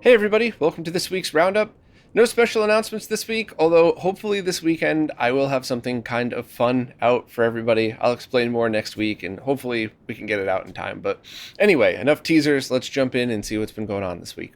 Hey everybody, welcome to this week's Roundup. No special announcements this week, although hopefully this weekend I will have something kind of fun out for everybody. I'll explain more next week and hopefully we can get it out in time. But anyway, enough teasers, let's jump in and see what's been going on this week.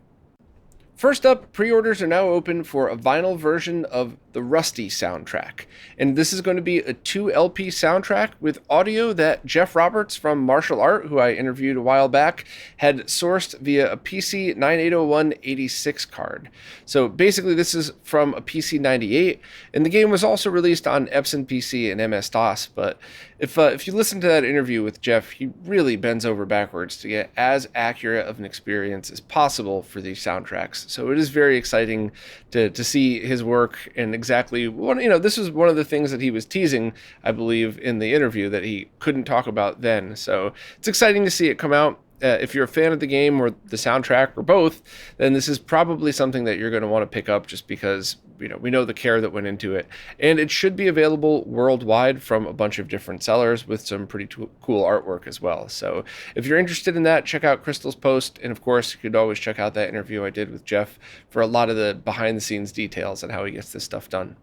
First up, pre-orders are now open for a vinyl version of the Rusty soundtrack. And this is going to be a 2 LP soundtrack with audio that Jeff Roberts from Martial Art, who I interviewed a while back, had sourced via a PC 9801-86 card. So basically this is from a PC 98, and the game was also released on Epson PC and MS-DOS, but if you listen to that interview with Jeff, he really bends over backwards to get as accurate of an experience as possible for these soundtracks. So it is very exciting to see his work and exactly what, this is one of the things that he was teasing, I believe, in the interview that he couldn't talk about then. So it's exciting to see it come out. If you're a fan of the game or the soundtrack or both, then this is probably something that you're going to want to pick up just because, we know the care that went into it. And it should be available worldwide from a bunch of different sellers with some pretty cool artwork as well. So if you're interested in that, check out Crystal's post. And of course, you could always check out that interview I did with Jeff for a lot of the behind the scenes details on how he gets this stuff done.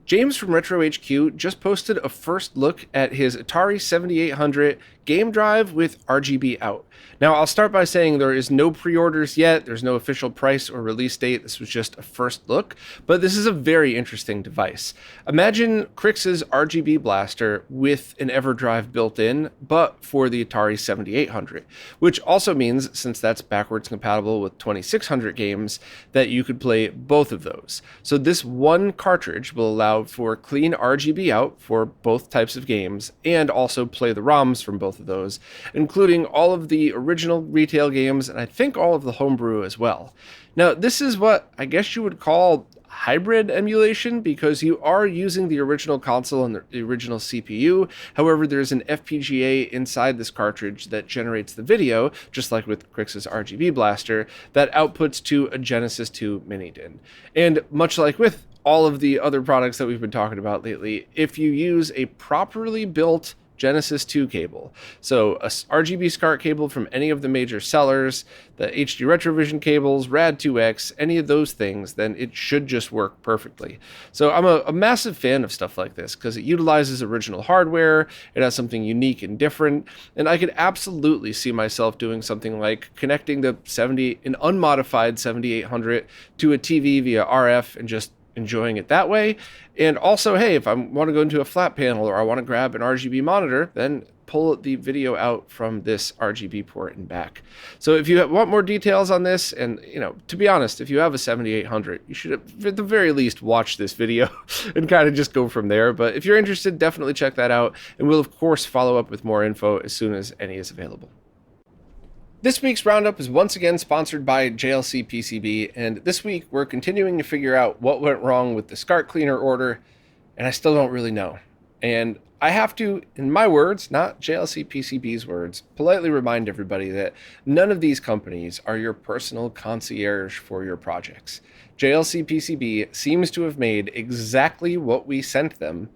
James from RetroHQ just posted a first look at his Atari 7800 game drive with RGB-Out. Now, I'll start by saying there is no pre-orders yet, there's no official price or release date, this was just a first look, but this is a very interesting device. Imagine Crix's RGB blaster with an EverDrive built in, but for the Atari 7800, which also means, since that's backwards compatible with 2600 games, that you could play both of those. So this one cartridge will allow for clean RGB out for both types of games, and also play the ROMs from both of those, including all of the original retail games, and I think all of the homebrew as well. Now, this is what I guess you would call hybrid emulation, because you are using the original console and the original CPU. However, there's an FPGA inside this cartridge that generates the video, just like with Crix's RGB blaster, that outputs to a Genesis 2 mini DIN. And much like with all of the other products that we've been talking about lately, if you use a properly built Genesis 2 cable, so a RGB SCART cable from any of the major sellers, the HD Retrovision cables, Rad2X, any of those things, then it should just work perfectly. So I'm a massive fan of stuff like this because it utilizes original hardware, it has something unique and different, and I could absolutely see myself doing something like connecting an unmodified 7800 to a TV via RF and just enjoying it that way. And also, hey, if I want to go into a flat panel or I want to grab an RGB monitor, then pull the video out from this RGB port and back. So if you want more details on this, and to be honest, if you have a 7800, you should at the very least watch this video and kind of just go from there. But if you're interested, definitely check that out, and we'll of course follow up with more info as soon as any is available. This week's Roundup is once again sponsored by JLCPCA, and this week we're continuing to figure out what went wrong with the SCART cleaner order, and I still don't really know. And I have to, in my words, not JLCPCB's words, politely remind everybody that none of these companies are your personal concierge for your projects. JLCPCB seems to have made exactly what we sent them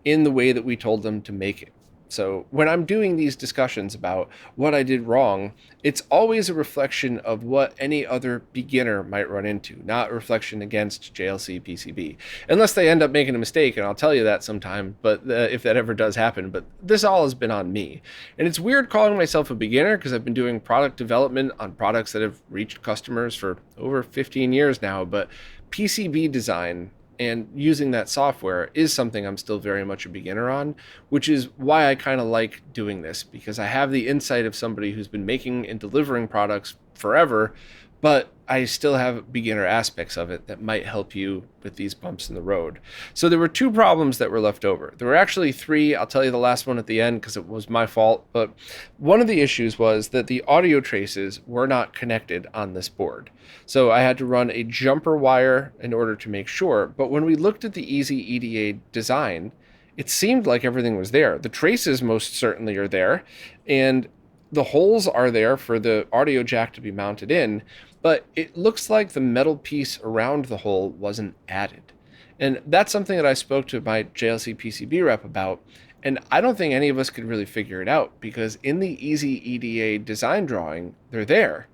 in the way that we told them to make it. So when I'm doing these discussions about what I did wrong, it's always a reflection of what any other beginner might run into, not a reflection against JLCPCB. Unless they end up making a mistake, and I'll tell you that sometime, but if that ever does happen. But this all has been on me. And it's weird calling myself a beginner because I've been doing product development on products that have reached customers for over 15 years now, but PCB design and using that software is something I'm still very much a beginner on, which is why I kind of like doing this, because I have the insight of somebody who's been making and delivering products forever, but I still have beginner aspects of it that might help you with these bumps in the road. So there were two problems that were left over. There were actually three. I'll tell you the last one at the end because it was my fault. But one of the issues was that the audio traces were not connected on this board. So I had to run a jumper wire in order to make sure. But when we looked at the Easy EDA design, it seemed like everything was there. The traces most certainly are there, and the holes are there for the audio jack to be mounted in, but it looks like the metal piece around the hole wasn't added. And that's something that I spoke to my JLCPCB rep about, and I don't think any of us could really figure it out, because in the Easy EDA design drawing, they're there.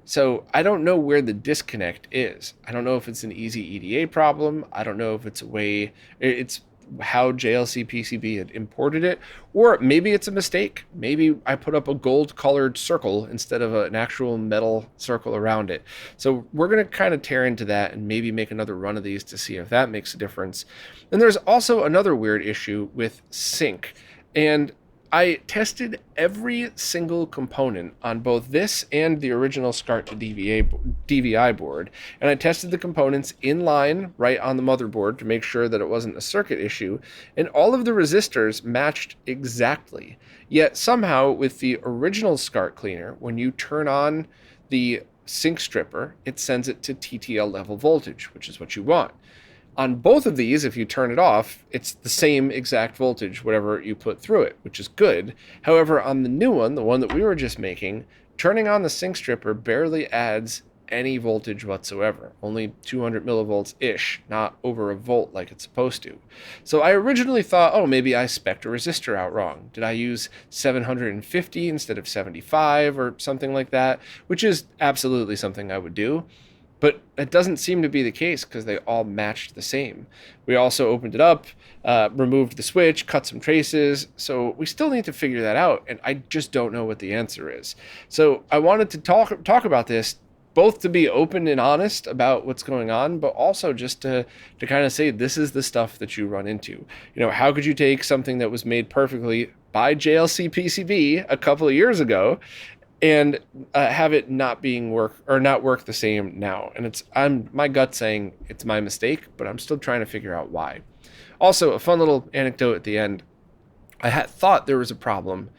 So I don't know where the disconnect is. I don't know if it's an easy EDA problem. I don't know if it's a way, it's how JLCPCB had imported it, or maybe it's a mistake. Maybe I put up a gold colored circle instead of an actual metal circle around it. So we're going to kind of tear into that and maybe make another run of these to see if that makes a difference. And there's also another weird issue with sync. And I tested every single component on both this and the original SCART to DVI board, and I tested the components in line right on the motherboard to make sure that it wasn't a circuit issue, and all of the resistors matched exactly. Yet somehow with the original SCART cleaner, when you turn on the sync stripper, it sends it to TTL level voltage, which is what you want. On both of these, if you turn it off, it's the same exact voltage, whatever you put through it, which is good. However, on the new one, the one that we were just making, turning on the sync stripper barely adds any voltage whatsoever. Only 200 millivolts-ish, not over a volt like it's supposed to. So I originally thought, oh, maybe I spec'd a resistor out wrong. Did I use 750 instead of 75 or something like that? Which is absolutely something I would do. But it doesn't seem to be the case because they all matched the same. We also opened it up, removed the switch, cut some traces. So we still need to figure that out. And I just don't know what the answer is. So I wanted to talk about this, both to be open and honest about what's going on, but also just to kind of say, this is the stuff that you run into. You know, how could you take something that was made perfectly by JLCPCB a couple of years ago and have it not work the same now? And I'm my gut saying it's my mistake, but I'm still trying to figure out why. Also, a fun little anecdote at the end. I had thought there was a problem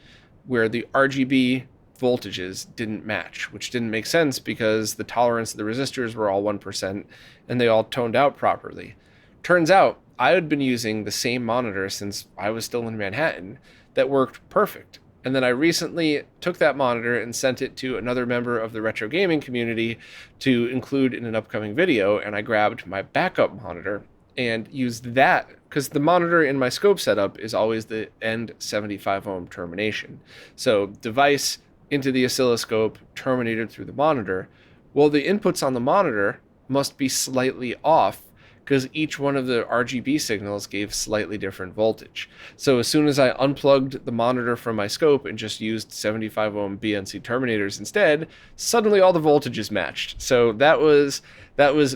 where the RGB voltages didn't match, which didn't make sense because the tolerance of the resistors were all 1% and they all toned out properly. Turns out I had been using the same monitor since I was still in Manhattan that worked perfect. And then I recently took that monitor and sent it to another member of the retro gaming community to include in an upcoming video. And I grabbed my backup monitor and used that because the monitor in my scope setup is always the end 75 ohm termination. So device into the oscilloscope, terminated through the monitor. Well, the inputs on the monitor must be slightly off because each one of the RGB signals gave slightly different voltage. So as soon as I unplugged the monitor from my scope and just used 75 ohm BNC terminators instead, suddenly all the voltages matched. So that was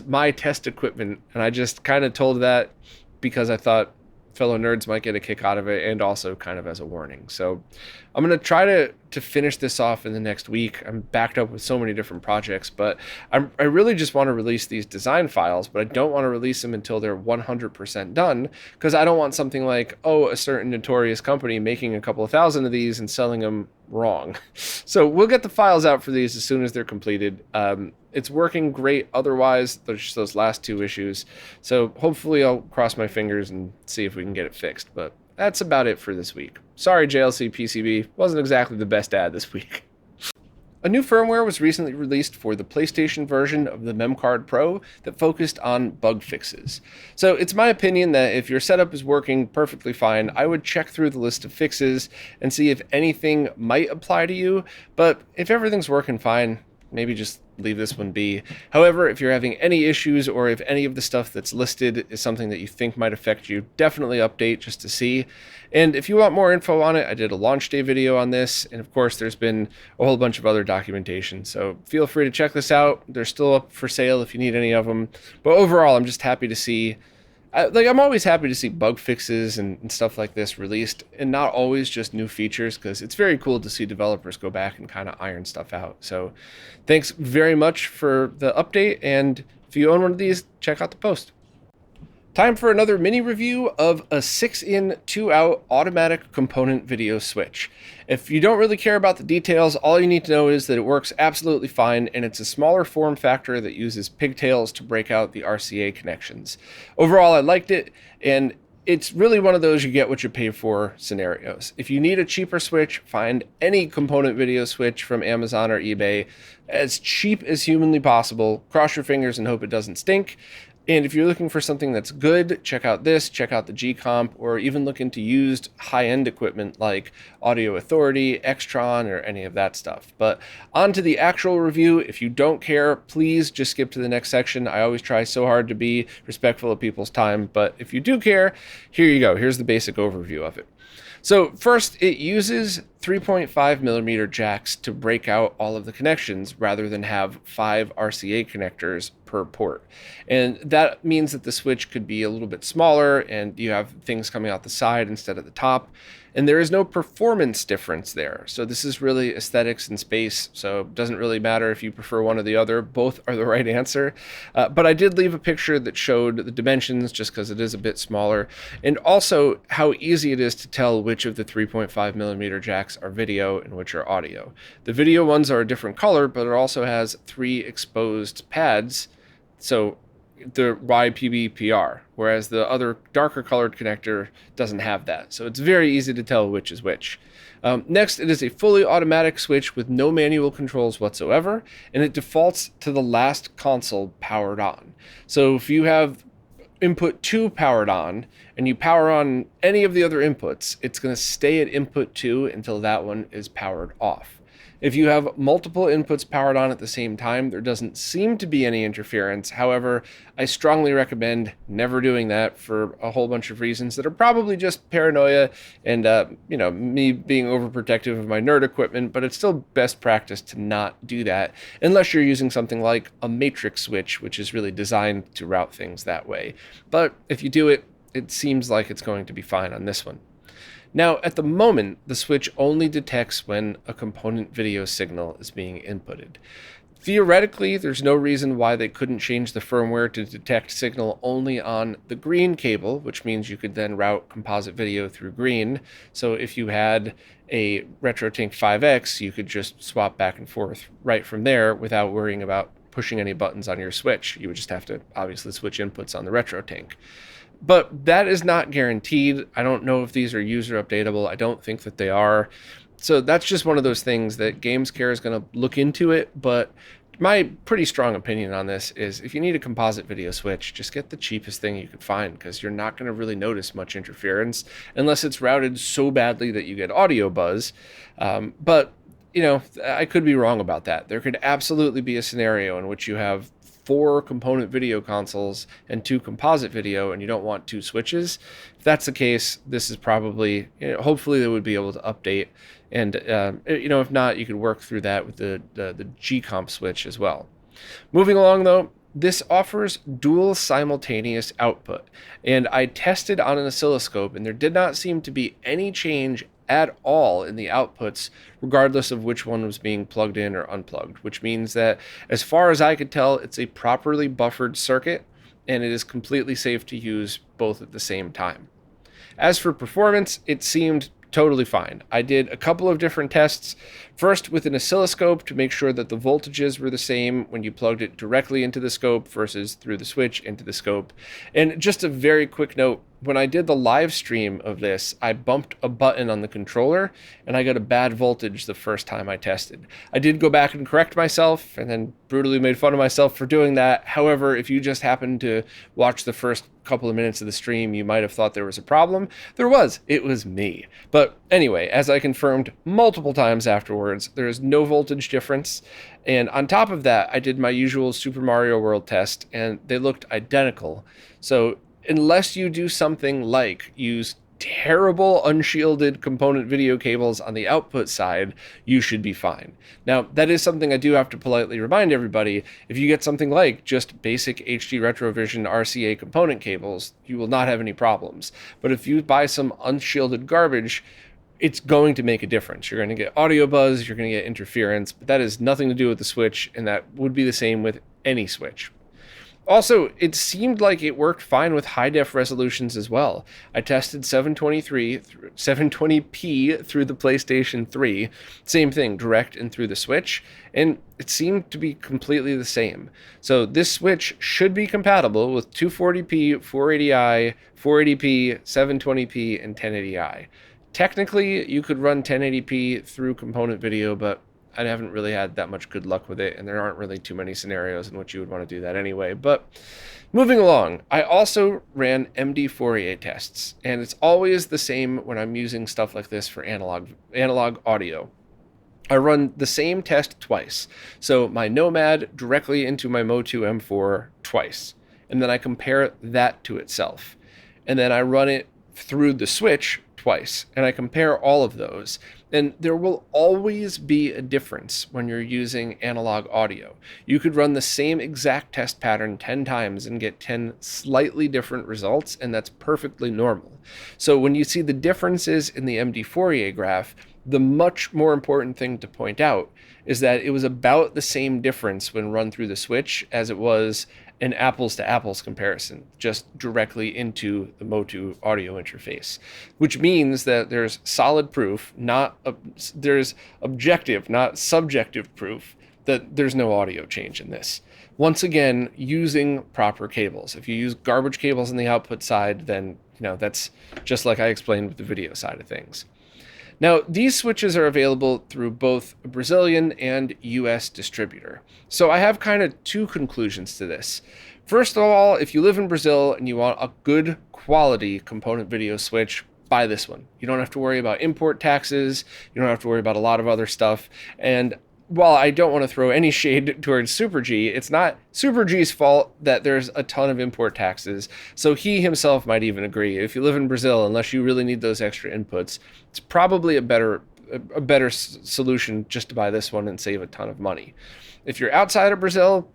my test equipment, and I just kind of told that because I thought fellow nerds might get a kick out of it, and also kind of as a warning. So I'm going to try to finish this off in the next week. I'm backed up with so many different projects, but I really just want to release these design files, but I don't want to release them until they're 100% done, because I don't want something like, oh, a certain notorious company making a couple of thousand of these and selling them wrong. So we'll get the files out for these as soon as they're completed. It's working great otherwise. There's just those last two issues. So hopefully I'll cross my fingers and see if we can get it fixed. But that's about it for this week. Sorry, JLC PCB. Wasn't exactly the best ad this week. A new firmware was recently released for the PlayStation version of the MemCard Pro that focused on bug fixes. So it's my opinion that if your setup is working perfectly fine, I would check through the list of fixes and see if anything might apply to you. But if everything's working fine, maybe just leave this one be. However, if you're having any issues or if any of the stuff that's listed is something that you think might affect you, definitely update just to see. And if you want more info on it, I did a launch day video on this, and of course there's been a whole bunch of other documentation, so feel free to check this out. They're still up for sale if you need any of them. But overall, I'm just happy to see, I'm always happy to see bug fixes and stuff like this released, and not always just new features, because it's very cool to see developers go back and kind of iron stuff out. So thanks very much for the update, and if you own one of these, check out the post. Time for another mini review of a 6-in, 2-out automatic component video switch. If you don't really care about the details, all you need to know is that it works absolutely fine, and it's a smaller form factor that uses pigtails to break out the RCA connections. Overall, I liked it, and it's really one of those you get what you pay for scenarios. If you need a cheaper switch, find any component video switch from Amazon or eBay as cheap as humanly possible. Cross your fingers and hope it doesn't stink. And if you're looking for something that's good, check out this, check out the G-Comp, or even look into used high-end equipment like Audio Authority, Extron, or any of that stuff. But on to the actual review. If you don't care, please just skip to the next section. I always try so hard to be respectful of people's time, but if you do care, here you go. Here's the basic overview of it. So first, it uses 3.5 millimeter jacks to break out all of the connections rather than have 5 RCA connectors per port. And that means that the switch could be a little bit smaller and you have things coming out the side instead of the top. And there is no performance difference there. So this is really aesthetics and space. So it doesn't really matter if you prefer one or the other. Both are the right answer. But I did leave a picture that showed the dimensions just because it is a bit smaller. And also how easy it is to tell which of the 3.5 millimeter jacks are video and which are audio. The video ones are a different color, but it also has 3 exposed pads. So the YPB-PR, whereas the other darker colored connector doesn't have that. So it's very easy to tell which is which. Next, it is a fully automatic switch with no manual controls whatsoever, and it defaults to the last console powered on. So if you have input 2 powered on and you power on any of the other inputs, it's going to stay at input 2 until that one is powered off. If you have multiple inputs powered on at the same time, there doesn't seem to be any interference. However, I strongly recommend never doing that for a whole bunch of reasons that are probably just paranoia and, me being overprotective of my nerd equipment, but it's still best practice to not do that unless you're using something like a matrix switch, which is really designed to route things that way. But if you do it, it seems like it's going to be fine on this one. Now, at the moment, the switch only detects when a component video signal is being inputted. Theoretically, there's no reason why they couldn't change the firmware to detect signal only on the green cable, which means you could then route composite video through green. So if you had a RetroTink 5X, you could just swap back and forth right from there without worrying about pushing any buttons on your switch. You would just have to obviously switch inputs on the RetroTink. But that is not guaranteed. I don't know if these are user updatable. I don't think that they are. So that's just one of those things that GamesCare is going to look into it. But my pretty strong opinion on this is if you need a composite video switch, just get the cheapest thing you could find, because you're not going to really notice much interference unless it's routed so badly that you get audio buzz. But I could be wrong about that. There could absolutely be a scenario in which you have 4 component video consoles and 2 composite video, and you don't want 2 switches. If that's the case, this is probably, hopefully they would be able to update. And, if not, you could work through that with the G-Comp switch as well. Moving along, though, this offers dual simultaneous output. And I tested on an oscilloscope, and there did not seem to be any change at all in the outputs, regardless of which one was being plugged in or unplugged, which means that as far as I could tell, it's a properly buffered circuit and it is completely safe to use both at the same time. As for performance, it seemed totally fine. I did a couple of different tests. First with an oscilloscope to make sure that the voltages were the same when you plugged it directly into the scope versus through the switch into the scope. And just a very quick note, when I did the live stream of this, I bumped a button on the controller and I got a bad voltage the first time I tested. I did go back and correct myself and then brutally made fun of myself for doing that. However, if you just happened to watch the first couple of minutes of the stream, you might have thought there was a problem. There was. It was me. But anyway, as I confirmed multiple times afterwards, there is no voltage difference. And on top of that, I did my usual Super Mario World test and they looked identical. So unless you do something like use terrible unshielded component video cables on the output side, you should be fine. Now, that is something I do have to politely remind everybody. If you get something like just basic HD Retrovision RCA component cables, you will not have any problems. But if you buy some unshielded garbage, it's going to make a difference. You're going to get audio buzz, you're going to get interference, but that has nothing to do with the switch, and that would be the same with any switch. Also, it seemed like it worked fine with high-def resolutions as well. I tested 720p through the PlayStation 3, same thing, direct and through the Switch, and it seemed to be completely the same. So this Switch should be compatible with 240p, 480i, 480p, 720p, and 1080i. Technically, you could run 1080p through component video, but I haven't really had that much good luck with it, and there aren't really too many scenarios in which you would want to do that anyway. But Moving along, I also ran MD Fourier tests, and it's always the same when I'm using stuff like this for analog audio. I run the same test twice. So my Nomad directly into my Motu M4 twice, and then I compare that to itself. And then I run it through the switch twice, and I compare all of those. And there will always be a difference when you're using analog audio. You could run the same exact test pattern 10 times and get 10 slightly different results, and that's perfectly normal. So when you see the differences in the MD Fourier graph, the much more important thing to point out is that it was about the same difference when run through the switch as it was an apples to apples comparison, just directly into the Motu audio interface, which means that there's solid proof, there's objective, not subjective proof that there's no audio change in this. Once again, using proper cables. If you use garbage cables on the output side, then that's just like I explained with the video side of things. Now, these switches are available through both a Brazilian and US distributor. So I have kind of two conclusions to this. First of all, if you live in Brazil and you want a good quality component video switch, buy this one. You don't have to worry about import taxes. You don't have to worry about a lot of other stuff. And while I don't want to throw any shade towards Super G, it's not Super G's fault that there's a ton of import taxes. So he himself might even agree. If you live in Brazil, unless you really need those extra inputs, it's probably a better solution just to buy this one and save a ton of money. If you're outside of Brazil,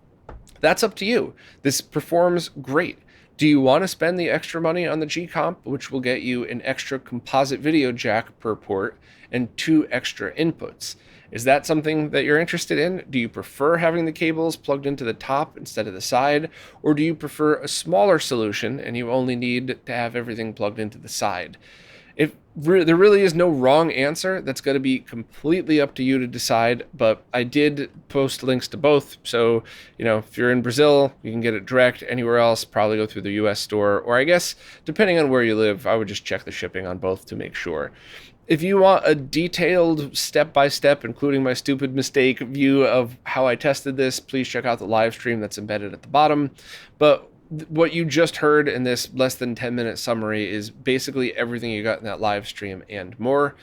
that's up to you. This performs great. Do you want to spend the extra money on the G-Comp, which will get you an extra composite video jack per port and 2 extra inputs? Is that something that you're interested in? Do you prefer having the cables plugged into the top instead of the side? Or do you prefer a smaller solution and you only need to have everything plugged into the side? There really is no wrong answer. That's going to be completely up to you to decide, but I did post links to both. So, if you're in Brazil, you can get it direct. Anywhere else, probably go through the US store, or I guess, depending on where you live, I would just check the shipping on both to make sure. If you want a detailed step-by-step, including my stupid mistake view of how I tested this, please check out the live stream that's embedded at the bottom. But what you just heard in this less than 10-minute summary is basically everything you got in that live stream and more.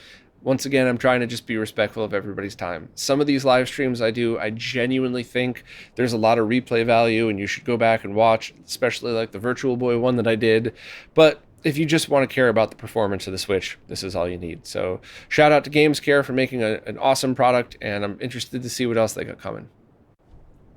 Once again, I'm trying to just be respectful of everybody's time. Some of these live streams I genuinely think there's a lot of replay value and you should go back and watch, especially like the Virtual Boy one that I did. But if you just want to care about the performance of the Switch, this is all you need. So shout out to GamesCare for making an awesome product, and I'm interested to see what else they got coming.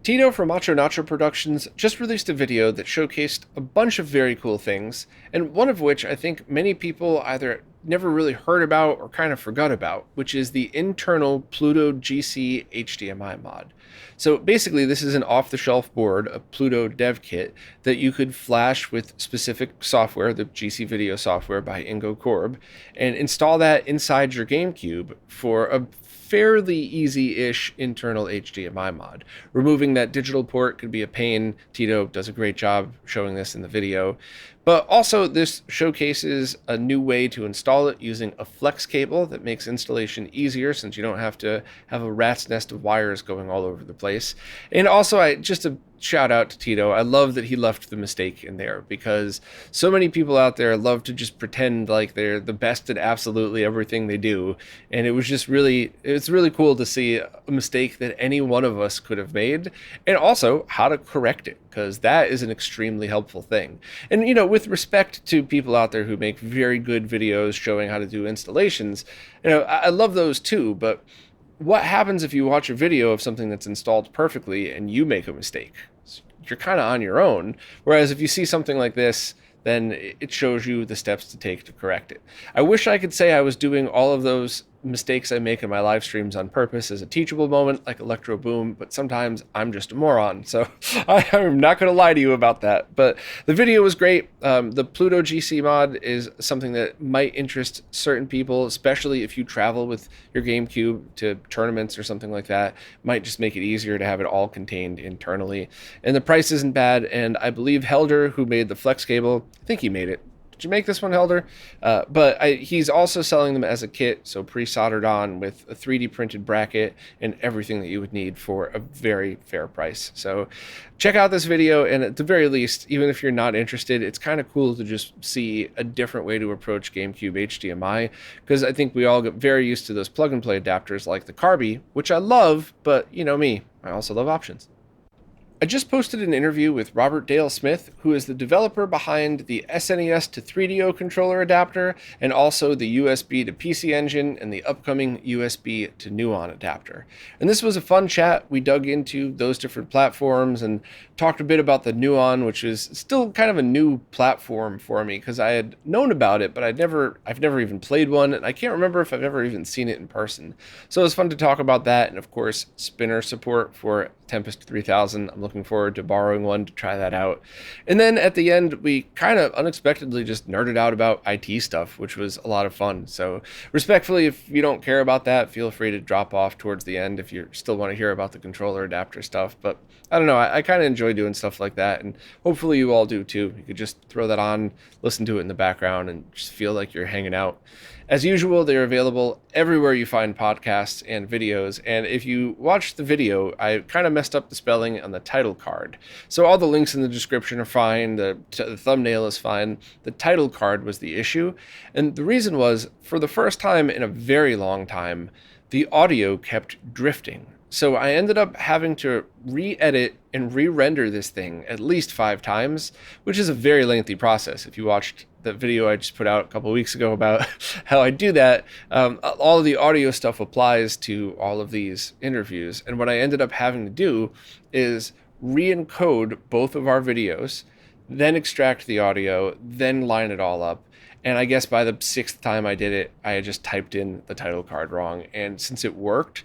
Tito from Macho Nacho Productions just released a video that showcased a bunch of very cool things, and one of which I think many people either never really heard about or kind of forgot about, which is the internal Pluto GC HDMI mod. So basically this is an off-the-shelf board, a Pluto dev kit, that you could flash with specific software, the GC video software by Ingo Korb, and install that inside your GameCube for a fairly easy-ish internal HDMI mod. Removing that digital port could be a pain. Tito does a great job showing this in the video. But also this showcases a new way to install it using a flex cable that makes installation easier since you don't have to have a rat's nest of wires going all over the place. And also, just a shout out to Tito. I love that he left the mistake in there, because so many people out there love to just pretend like they're the best at absolutely everything they do. And it's really cool to see a mistake that any one of us could have made, and also how to correct it, because that is an extremely helpful thing. And with respect to people out there who make very good videos showing how to do installations, I love those too, but what happens if you watch a video of something that's installed perfectly and you make a mistake? You're kind of on your own. Whereas if you see something like this, then it shows you the steps to take to correct it. I wish I could say I was doing all of those mistakes I make in my live streams on purpose as a teachable moment like Electro Boom, but sometimes I'm just a moron, so I'm not going to lie to you about that. But the video was great. The Pluto GC mod is something that might interest certain people, especially if you travel with your GameCube to tournaments or something like that. Might just make it easier to have it all contained internally. And the price isn't bad, and I believe Helder, who made the flex cable, I think he made it could you make this one, Helder? He's also selling them as a kit, so pre-soldered on with a 3D printed bracket and everything that you would need for a very fair price. So check out this video, and at the very least, even if you're not interested, it's kind of cool to just see a different way to approach GameCube HDMI, because I think we all get very used to those plug-and-play adapters like the Carby, which I love, but you know me, I also love options. I just posted an interview with Robert Dale Smith, who is the developer behind the SNES to 3DO controller adapter and also the USB to PC Engine and the upcoming USB to Nuon adapter. And this was a fun chat. We dug into those different platforms and talked a bit about the Nuon, which is still kind of a new platform for me because I had known about it, but I've never even played one, and I can't remember if I've ever even seen it in person. So it was fun to talk about that, and of course, spinner support for Tempest 3000. I'm looking forward to borrowing one to try that out. And then at the end, we kind of unexpectedly just nerded out about IT stuff, which was a lot of fun. So respectfully, if you don't care about that, feel free to drop off towards the end if you still want to hear about the controller adapter stuff. But I don't know, I kind of enjoy doing stuff like that, and hopefully you all do too. You could just throw that on, listen to it in the background, and just feel like you're hanging out. As usual, they're available everywhere you find podcasts and videos, and if you watch the video, I kind of messed up the spelling on the title card. So all the links in the description are fine, the thumbnail is fine, the title card was the issue, and the reason was, for the first time in a very long time, the audio kept drifting. So I ended up having to re-edit and re-render this thing at least 5 times, which is a very lengthy process. If you watched the video I just put out a couple of weeks ago about how I do that, all of the audio stuff applies to all of these interviews. And what I ended up having to do is re-encode both of our videos, then extract the audio, then line it all up. And I guess by the 6th time I did it, I had just typed in the title card wrong. And since it worked,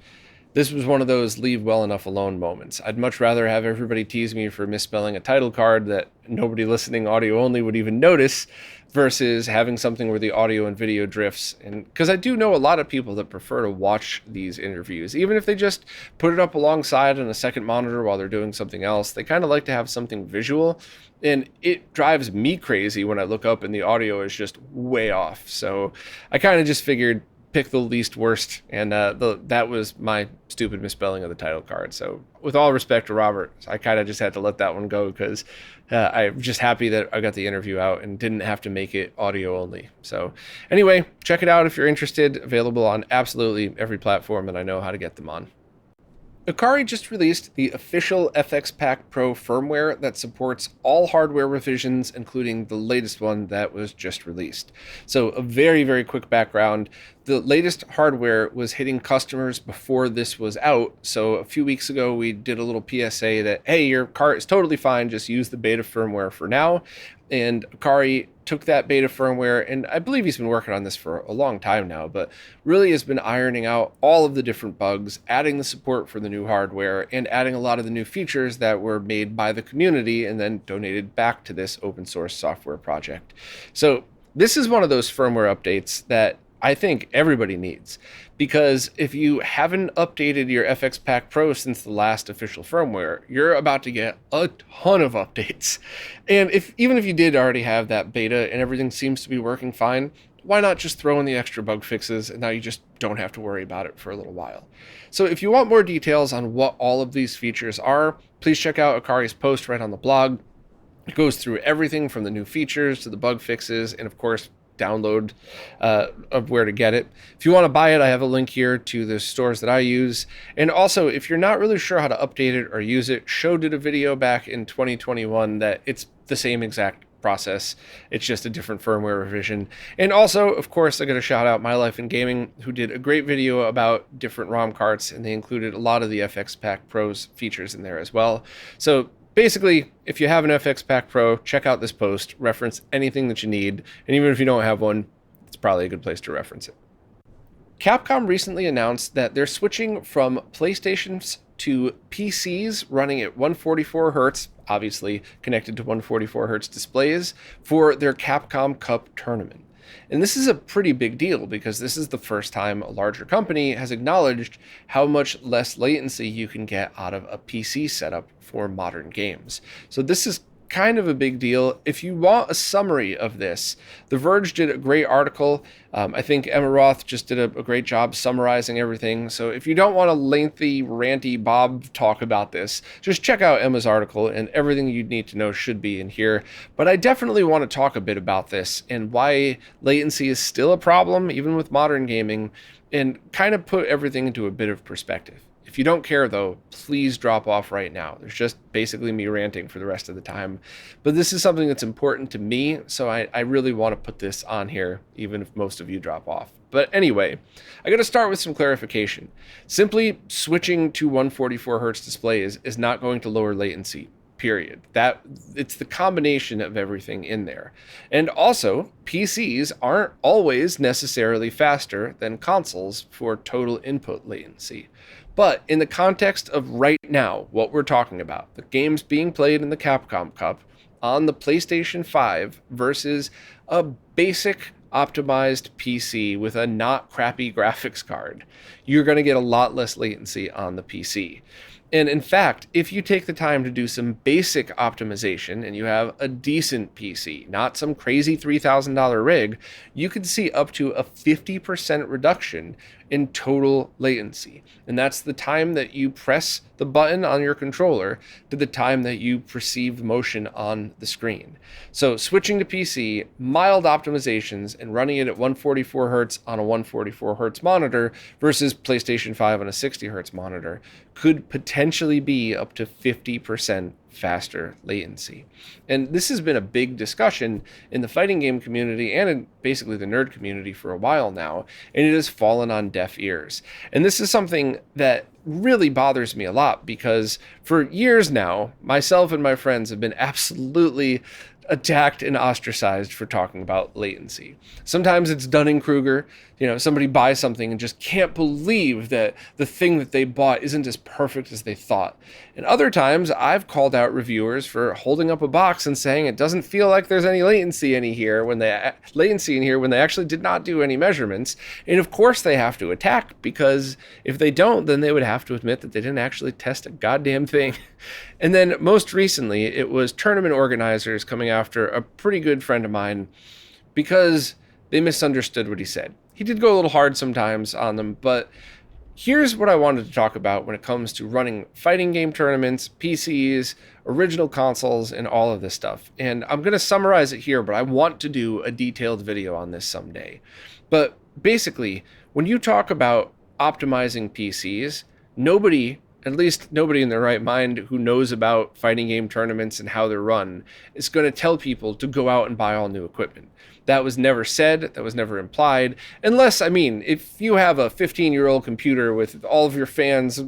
this was one of those leave well enough alone moments. I'd much rather have everybody tease me for misspelling a title card that nobody listening audio only would even notice versus having something where the audio and video drifts. And because I do know a lot of people that prefer to watch these interviews, even if they just put it up alongside on a second monitor while they're doing something else, they kind of like to have something visual. And it drives me crazy when I look up and the audio is just way off. So I kind of just figured pick the least worst, and that was my stupid misspelling of the title card. So with all respect to Robert, I kind of just had to let that one go because I'm just happy that I got the interview out and didn't have to make it audio only. So anyway, check it out if you're interested. Available on absolutely every platform, and I know how to get them on. Atari just released the official FXPak Pro firmware that supports all hardware revisions, including the latest one that was just released. So a very, very quick background. The latest hardware was hitting customers before this was out. So a few weeks ago, we did a little PSA that, hey, your cart is totally fine. Just use the beta firmware for now. And Atari took that beta firmware, and I believe he's been working on this for a long time now, but really has been ironing out all of the different bugs, adding the support for the new hardware, and adding a lot of the new features that were made by the community and then donated back to this open source software project. So this is one of those firmware updates that I think everybody needs, because if you haven't updated your FXPak Pro since the last official firmware, you're about to get a ton of updates. And even if you did already have that beta and everything seems to be working fine, why not just throw in the extra bug fixes, and now you just don't have to worry about it for a little while. So if you want more details on what all of these features are, please check out Akari's post right on the blog. It goes through everything from the new features to the bug fixes, and of course, download of where to get it. If you want to buy it, I have a link here to the stores that I use. And also, if you're not really sure how to update it or use it, Show did a video back in 2021 that it's the same exact process. It's just a different firmware revision. And also, of course, I got to shout out My Life in Gaming, who did a great video about different ROM carts, and they included a lot of the FXPak Pro's features in there as well. So basically, if you have an FXPak Pro, check out this post, reference anything that you need, and even if you don't have one, it's probably a good place to reference it. Capcom recently announced that they're switching from PlayStations to PCs running at 144 Hz, obviously connected to 144 Hz displays, for their Capcom Cup tournament. And this is a pretty big deal because this is the first time a larger company has acknowledged how much less latency you can get out of a PC setup for modern games. So this is kind of a big deal. If you want a summary of this, The Verge did a great article. I think Emma Roth just did a great job summarizing everything. So if you don't want a lengthy, ranty Bob talk about this, just check out Emma's article, and everything you'd need to know should be in here. But I definitely want to talk a bit about this and why latency is still a problem, even with modern gaming, and kind of put everything into a bit of perspective. If you don't care, though, please drop off right now. There's just basically me ranting for the rest of the time. But this is something that's important to me, so I really want to put this on here, even if most of you drop off. But anyway, I got to start with some clarification. Simply switching to 144 Hz display is not going to lower latency. Period. It's the combination of everything in there. And also, PCs aren't always necessarily faster than consoles for total input latency. But in the context of right now, what we're talking about, the games being played in the Capcom Cup on the PlayStation 5 versus a basic optimized PC with a not crappy graphics card, you're going to get a lot less latency on the PC. And in fact, if you take the time to do some basic optimization and you have a decent PC, not some crazy $3,000 rig, you can see up to a 50% reduction in total latency. And that's the time that you press the button on your controller to the time that you perceive motion on the screen. So switching to PC, mild optimizations, and running it at 144 Hz on a 144 Hz monitor versus PlayStation 5 on a 60 Hz monitor could potentially be up to 50% faster latency. And this has been a big discussion in the fighting game community and in basically the nerd community for a while now, and it has fallen on deaf ears. And this is something that really bothers me a lot because for years now, myself and my friends have been absolutely attacked and ostracized for talking about latency. Sometimes it's Dunning-Kruger. Somebody buys something and just can't believe that the thing that they bought isn't as perfect as they thought. And other times I've called out reviewers for holding up a box and saying it doesn't feel like there's any latency in here when they actually did not do any measurements. And of course they have to attack, because if they don't, then they would have to admit that they didn't actually test a goddamn thing. And then most recently, it was tournament organizers coming after a pretty good friend of mine because they misunderstood what he said. He did go a little hard sometimes on them, but here's what I wanted to talk about when it comes to running fighting game tournaments, PCs, original consoles, and all of this stuff. And I'm going to summarize it here, but I want to do a detailed video on this someday. But basically, when you talk about optimizing PCs, nobody in their right mind who knows about fighting game tournaments and how they're run is going to tell people to go out and buy all new equipment. That was never said, that was never implied, unless, if you have a 15-year-old computer with all of your fans,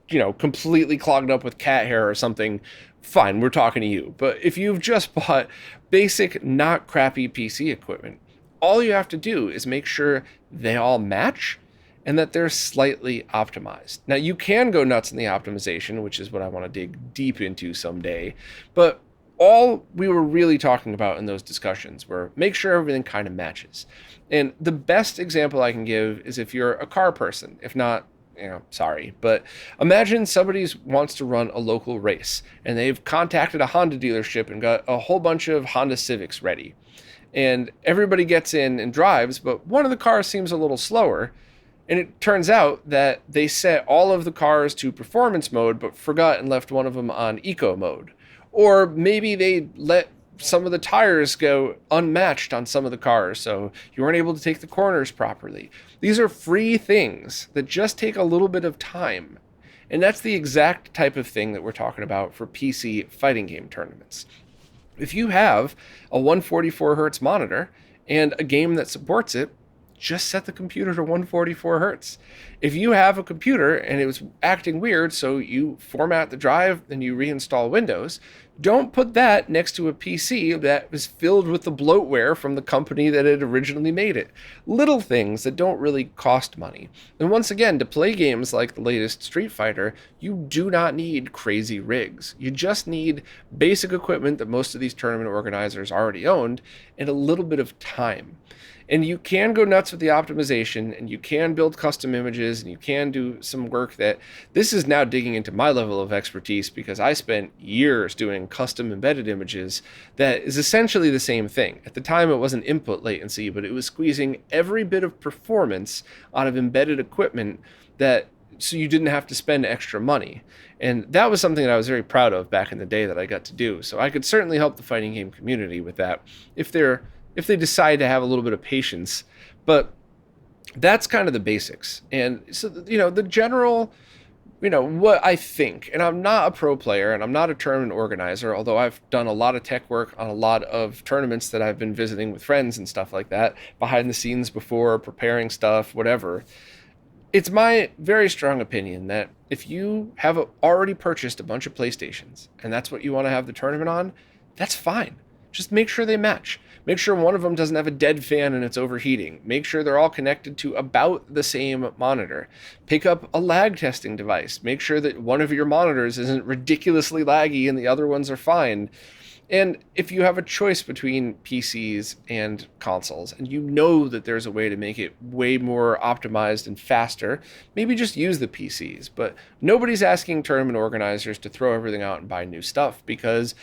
completely clogged up with cat hair or something, fine, we're talking to you. But if you've just bought basic, not crappy PC equipment, all you have to do is make sure they all match and that they're slightly optimized. Now, you can go nuts in the optimization, which is what I want to dig deep into someday, but all we were really talking about in those discussions were make sure everything kind of matches. And the best example I can give is if you're a car person. If not, sorry, but imagine somebody wants to run a local race and they've contacted a Honda dealership and got a whole bunch of Honda Civics ready. And everybody gets in and drives, but one of the cars seems a little slower. And it turns out that they set all of the cars to performance mode, but forgot and left one of them on eco mode. Or maybe they let some of the tires go unmatched on some of the cars, so you weren't able to take the corners properly. These are free things that just take a little bit of time. And that's the exact type of thing that we're talking about for PC fighting game tournaments. If you have a 144 Hz monitor and a game that supports it, just set the computer to 144 Hz. If you have a computer and it was acting weird, so you format the drive and you reinstall Windows, don't put that next to a PC that was filled with the bloatware from the company that had originally made it. Little things that don't really cost money. And once again, to play games like the latest Street Fighter, you do not need crazy rigs. You just need basic equipment that most of these tournament organizers already owned and a little bit of time. And you can go nuts with the optimization, and you can build custom images, and you can do some work that this is now digging into my level of expertise, because I spent years doing custom embedded images that is essentially the same thing. At the time, it wasn't input latency, but it was squeezing every bit of performance out of embedded equipment so you didn't have to spend extra money. And that was something that I was very proud of back in the day that I got to do. So I could certainly help the fighting game community with that if they decide to have a little bit of patience. But that's kind of the basics. And so, the general, what I think, and I'm not a pro player and I'm not a tournament organizer, although I've done a lot of tech work on a lot of tournaments that I've been visiting with friends and stuff like that, behind the scenes before, preparing stuff, whatever. It's my very strong opinion that if you have already purchased a bunch of PlayStations and that's what you want to have the tournament on, that's fine. Just make sure they match. Make sure one of them doesn't have a dead fan and it's overheating. Make sure they're all connected to about the same monitor. Pick up a lag testing device. Make sure that one of your monitors isn't ridiculously laggy and the other ones are fine. And if you have a choice between PCs and consoles, and you know that there's a way to make it way more optimized and faster, maybe just use the PCs. But nobody's asking tournament organizers to throw everything out and buy new stuff, because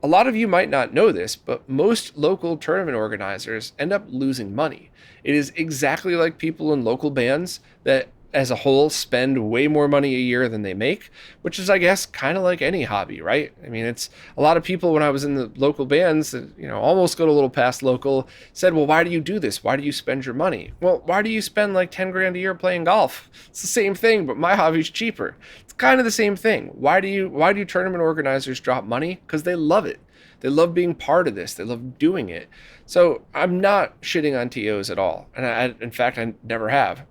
a lot of you might not know this, but most local tournament organizers end up losing money. It is exactly like people in local bands that as a whole spend way more money a year than they make, which is, I guess, kind of like any hobby, right? I mean, it's a lot of people when I was in the local bands that, almost go a little past local, said, well, why do you do this? Why do you spend your money? Well, why do you spend like 10 grand a year playing golf? It's the same thing, but my hobby's cheaper. It's kind of the same thing. Why do tournament organizers drop money? Because they love it. They love being part of this. They love doing it. So I'm not shitting on TOs at all. And in fact, I never have.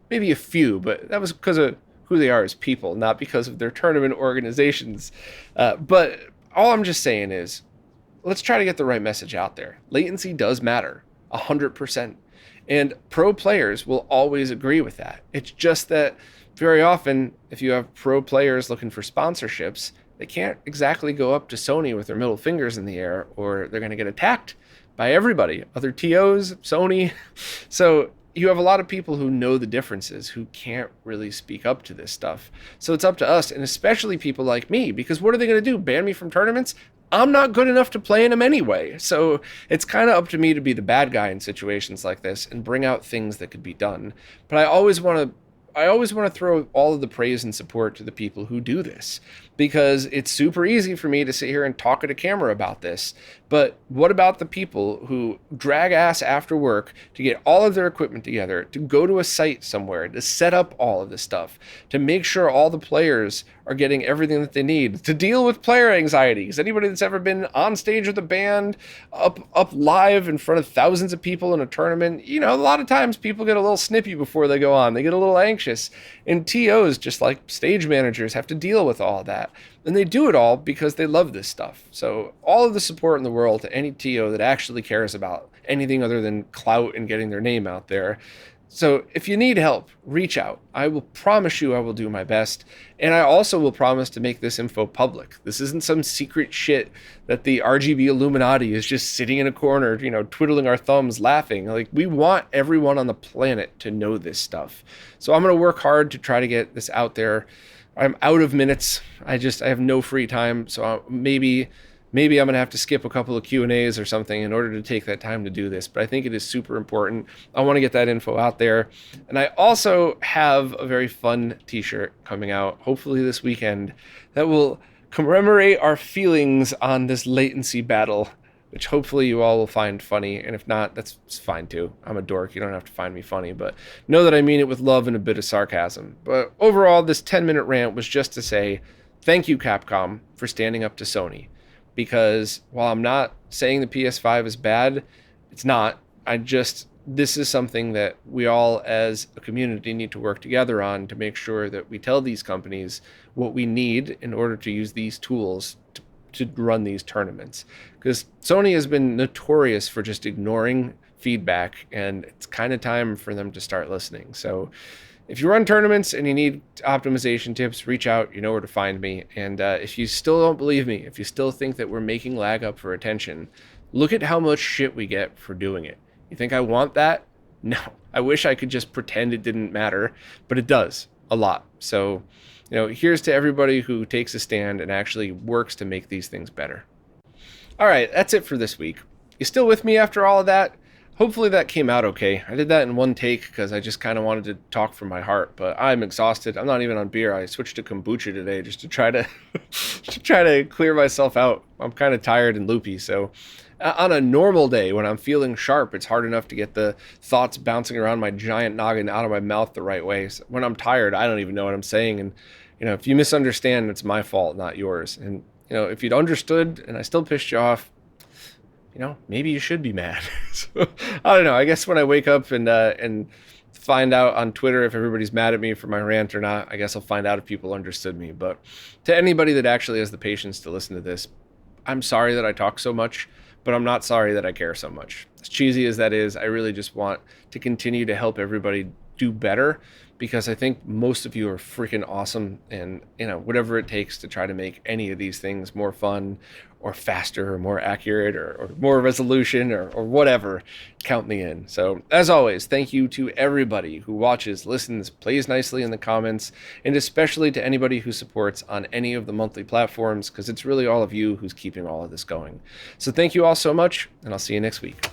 Maybe a few, but that was because of who they are as people, not because of their tournament organizations. But all I'm just saying is, let's try to get the right message out there. Latency does matter, 100%. And pro players will always agree with that. It's just that very often, if you have pro players looking for sponsorships, they can't exactly go up to Sony with their middle fingers in the air, or they're going to get attacked by everybody, other TOs, Sony. So you have a lot of people who know the differences who can't really speak up to this stuff. So it's up to us, and especially people like me, because what are they going to do? Ban me from tournaments? I'm not good enough to play in them anyway. So it's kind of up to me to be the bad guy in situations like this and bring out things that could be done. But I always want to throw all of the praise and support to the people who do this, because it's super easy for me to sit here and talk at a camera about this. But what about the people who drag ass after work to get all of their equipment together, to go to a site somewhere, to set up all of this stuff, to make sure all the players are getting everything that they need, to deal with player anxiety? Because anybody that's ever been on stage with a band, up live in front of thousands of people in a tournament, a lot of times people get a little snippy before they go on. They get a little anxious. And TOs, just like stage managers, have to deal with all of that. And they do it all because they love this stuff. So all of the support in the world to any TO that actually cares about anything other than clout and getting their name out there. So if you need help, reach out. I will promise you I will do my best. And I also will promise to make this info public. This isn't some secret shit that the RGB Illuminati is just sitting in a corner, twiddling our thumbs, laughing. Like, we want everyone on the planet to know this stuff. So I'm going to work hard to try to get this out there. I'm out of minutes. I have no free time. So maybe I'm going to have to skip a couple of Q&As or something in order to take that time to do this. But I think it is super important. I want to get that info out there. And I also have a very fun t-shirt coming out, hopefully this weekend, that will commemorate our feelings on this latency battle, which hopefully you all will find funny. And if not, that's fine too. I'm a dork. You don't have to find me funny, but know that I mean it with love and a bit of sarcasm. But overall, this 10-minute rant was just to say, thank you, Capcom, for standing up to Sony. Because while I'm not saying the PS5 is bad, it's not. This is something that we all as a community need to work together on to make sure that we tell these companies what we need in order to use these tools to run these tournaments. Because Sony has been notorious for just ignoring feedback, and it's kind of time for them to start listening. So if you run tournaments and you need optimization tips, reach out. You know where to find me. And if you still don't believe me, if you still think that we're making lag up for attention, look at how much shit we get for doing it. You think I want that? No. I wish I could just pretend it didn't matter, but it does a lot. So here's to everybody who takes a stand and actually works to make these things better. All right, that's it for this week. You still with me after all of that? Hopefully that came out okay. I did that in one take because I just kind of wanted to talk from my heart, but I'm exhausted. I'm not even on beer. I switched to kombucha today just to try to clear myself out. I'm kind of tired and loopy, so on a normal day when I'm feeling sharp, it's hard enough to get the thoughts bouncing around my giant noggin out of my mouth the right way. So when I'm tired, I don't even know what I'm saying, and if you misunderstand, it's my fault, not yours. And if you'd understood and I still pissed you off, maybe you should be mad. So, I don't know. I guess when I wake up and find out on Twitter if everybody's mad at me for my rant or not, I guess I'll find out if people understood me. But to anybody that actually has the patience to listen to this, I'm sorry that I talk so much, but I'm not sorry that I care so much. As cheesy as that is, I really just want to continue to help everybody do better, because I think most of you are freaking awesome, and whatever it takes to try to make any of these things more fun or faster or more accurate or more resolution or whatever, count me in. So as always, thank you to everybody who watches, listens, plays nicely in the comments, and especially to anybody who supports on any of the monthly platforms, because it's really all of you who's keeping all of this going. So thank you all so much, and I'll see you next week.